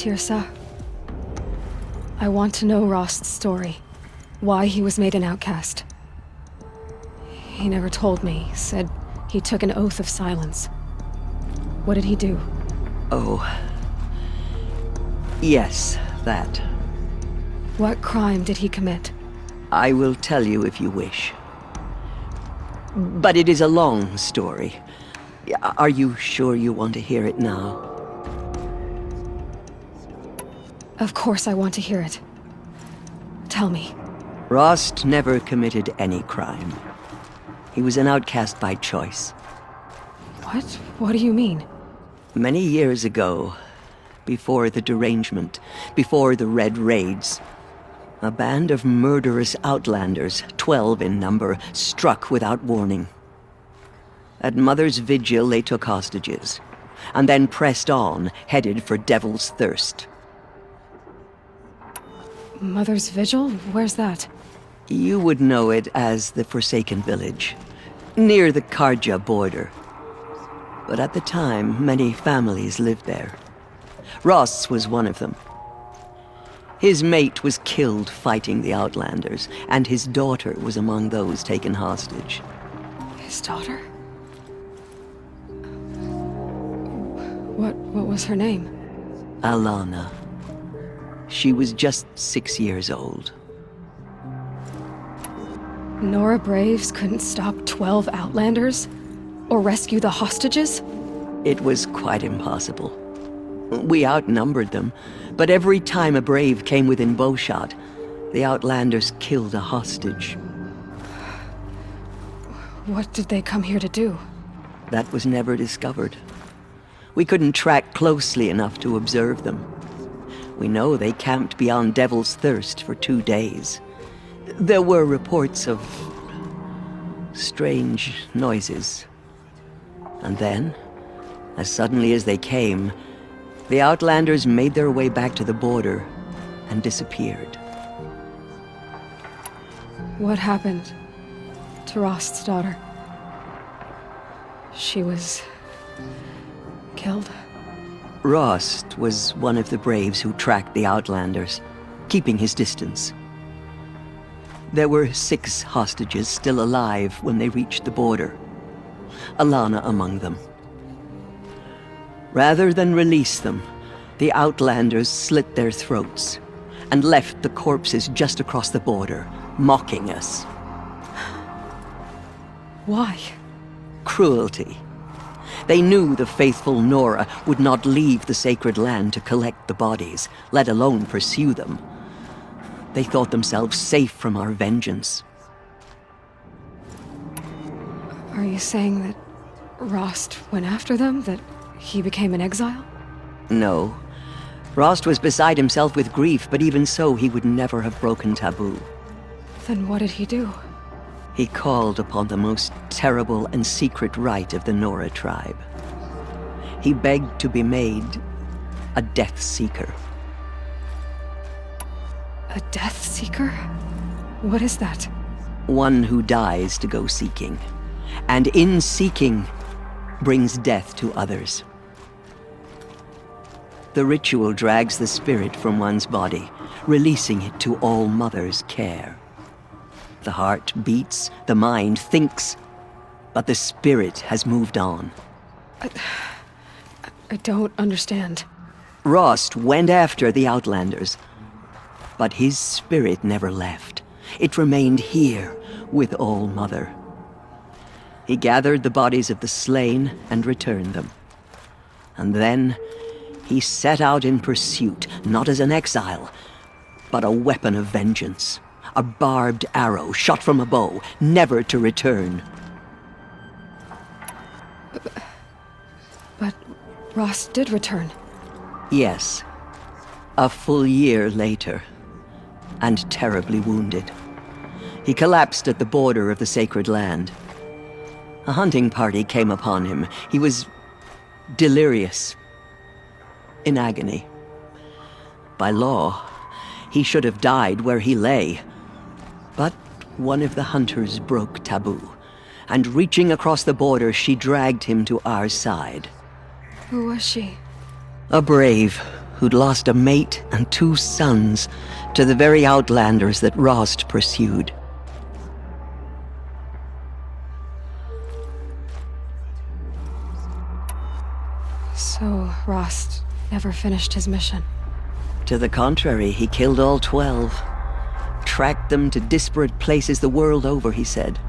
Tirsa. I want to know Rost's story. Why he was made an outcast. He never told me. Said he took an oath of silence. What did he do? Oh. Yes, that. What crime did he commit? I will tell you if you wish. But it is a long story. Are you sure you want to hear it now? Of course I want to hear it. Tell me. Rost never committed any crime. He was an outcast by choice. What? What do you mean? Many years ago, before the derangement, before the Red Raids, a band of murderous outlanders, 12 in number, struck without warning. At Mother's Vigil, they took hostages, and then pressed on, headed for Devil's Thirst. Mother's Vigil? Where's that? You would know it as the Forsaken Village, near the Karja border. But at the time, many families lived there. Rost's was one of them. His mate was killed fighting the Outlanders, and his daughter was among those taken hostage. His daughter? What was her name? Alana. She was just 6 years old. Nora Braves couldn't stop 12 Outlanders? Or rescue the hostages? It was quite impossible. We outnumbered them, but every time a Brave came within bowshot, the Outlanders killed a hostage. What did they come here to do? That was never discovered. We couldn't track closely enough to observe them. We know they camped beyond Devil's Thirst for 2 days. There were reports of strange noises. And then, as suddenly as they came, the Outlanders made their way back to the border and disappeared. What happened to Rost's daughter? She was killed? Rost was one of the Braves who tracked the Outlanders, keeping his distance. There were 6 hostages still alive when they reached the border. Alana among them. Rather than release them, the Outlanders slit their throats and left the corpses just across the border, mocking us. Why? Cruelty. They knew the faithful Nora would not leave the sacred land to collect the bodies, let alone pursue them. They thought themselves safe from our vengeance. Are you saying that Rost went after them? That he became an exile? No. Rost was beside himself with grief, but even so, he would never have broken taboo. Then what did he do? He called upon the most terrible and secret rite of the Nora tribe. He begged to be made a Death Seeker. A Death Seeker? What is that? One who dies to go seeking, and in seeking, brings death to others. The ritual drags the spirit from one's body, releasing it to All Mother's care. The heart beats, the mind thinks, but the spirit has moved on. I don't understand. Rost went after the Outlanders, but his spirit never left. It remained here with All Mother. He gathered the bodies of the slain and returned them. And then he set out in pursuit, not as an exile, but a weapon of vengeance. A barbed arrow shot from a bow, never to return. But Rost did return. Yes. A full year later, and terribly wounded. He collapsed at the border of the sacred land. A hunting party came upon him. He was delirious, in agony. By law, he should have died where he lay. But one of the hunters broke taboo, and reaching across the border, she dragged him to our side. Who was she? A brave, who'd lost a mate and 2 sons to the very outlanders that Rost pursued. So, Rost never finished his mission. To the contrary, he killed all 12. Tracked them to disparate places the world over, he said.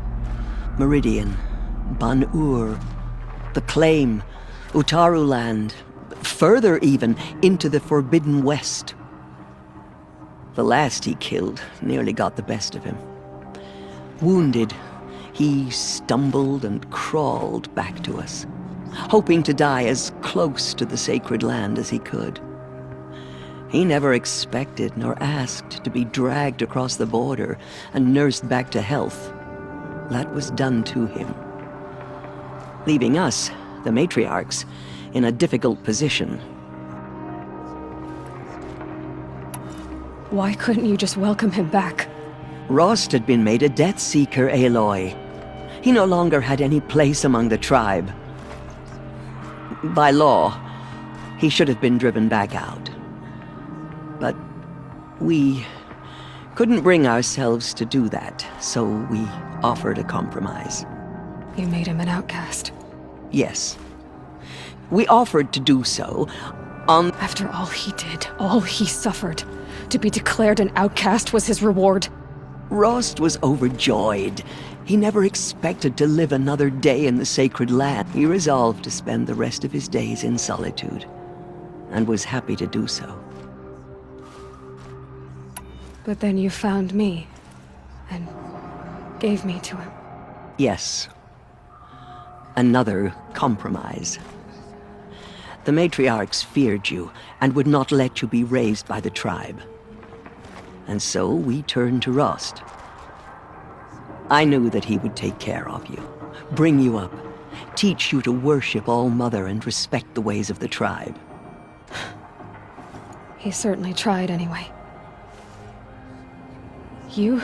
Meridian, Ban-Ur, the Claim, Utaru Land, further even, into the Forbidden West. The last he killed nearly got the best of him. Wounded, he stumbled and crawled back to us, hoping to die as close to the sacred land as he could. He never expected nor asked to be dragged across the border and nursed back to health. That was done to him, leaving us, the matriarchs, in a difficult position. Why couldn't you just welcome him back? Rost had been made a Death Seeker, Aloy. He no longer had any place among the tribe. By law, he should have been driven back out. But we couldn't bring ourselves to do that, so we offered a compromise. You made him an outcast. Yes. We offered to do so on... After all he did, all he suffered, to be declared an outcast was his reward. Rost was overjoyed. He never expected to live another day in the sacred land. He resolved to spend the rest of his days in solitude, and was happy to do so. But then you found me, and gave me to him. Yes. Another compromise. The matriarchs feared you, and would not let you be raised by the tribe. And so we turned to Rost. I knew that he would take care of you, bring you up, teach you to worship All-Mother and respect the ways of the tribe. He certainly tried anyway. You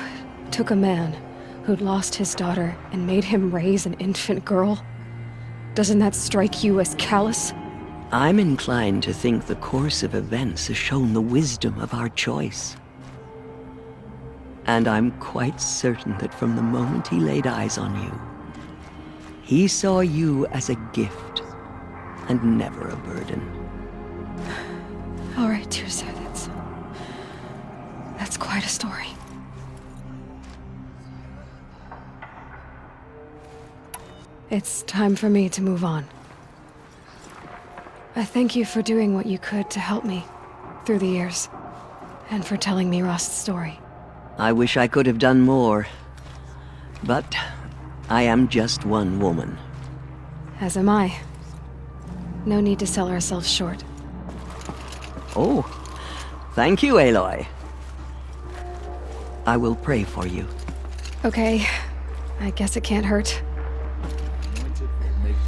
took a man who'd lost his daughter and made him raise an infant girl? Doesn't that strike you as callous? I'm inclined to think the course of events has shown the wisdom of our choice. And I'm quite certain that from the moment he laid eyes on you, he saw you as a gift and never a burden. All right, dear sir, that's quite a story. It's time for me to move on. I thank you for doing what you could to help me through the years, and for telling me Rost's story. I wish I could have done more, but I am just one woman. As am I. No need to sell ourselves short. Oh, thank you, Aloy. I will pray for you. Okay, I guess it can't hurt.